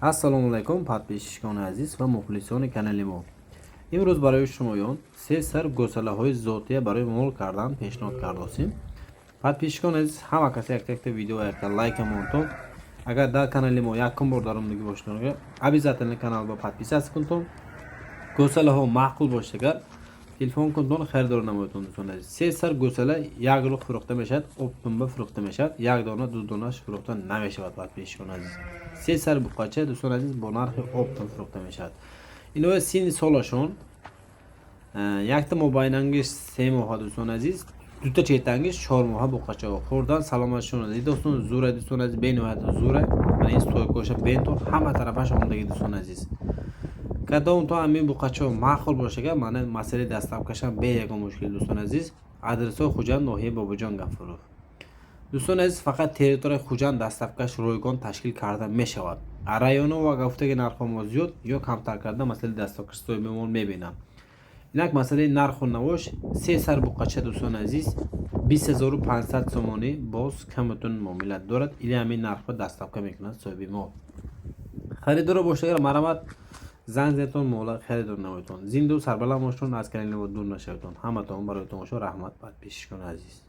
ассалому алайкум подписчикони азиз ва мухлисони канали мо. имрӯз барои шумоён се сар гӯсалаҳои зотия барои мол кардан пешниҳод кардосем. подписчикони азиз, ҳама касе як-якта видео якта лайкамонтон, агар дар канали мо якум бор дар омадагӣ бошед, обязательно канал ба подписация кунтон. гӯсалаҳо маъқул бошагар телефон кунтон харидор намоятон. дӯстон азиз, се сар гӯсала як рух фурӯхта мешавад, обтунба фурӯхта мешавад, як дона ду донаш фурӯхта намешавад. подписчикони азиз, се сар буқача дӯстон азиз бо нархи обтун фурӯхта мешавад. ино синни солашон якта мобайнангиш 3 моҳа дӯстон азиз, дута четангиш 4 моҳа буқачао хӯрдан саломатшон азиз. дӯстон зура дӯстон азиз, бениҳоят зура, ман ин стойкоша бентон ҳама тарафаш омадагӣ дӯстон азиз. кадом то ами буқачо маъқул бошага мана масъалаи дастапкашам бе ягон мушкил дӯстон азиз. адресо хуҷанд, ноҳияи бобоҷон гафуров. дӯстон азиз, фақат территорияи хуҷанд дастапкаш ройгон ташкил карда мешавад. районо ва гуфтаги нархҳо мо зиёд ё камтар карда масъалаи дастапкаши соҳибмол мебинам. инак масъалаи нарху навош се сар буқача дӯстон азиз 20500 сомонӣ боз каматун муомилат дорад. или ҳамин нархҳо дастапка мекунад соҳиби мол. харидоро бошагар марамат занг зетон, мола харидор намоятон. зинду сарбаланд бошон, аз канали мо дур нашаватон. ҳаматон барои тамошо раҳмат подписчикони азиз.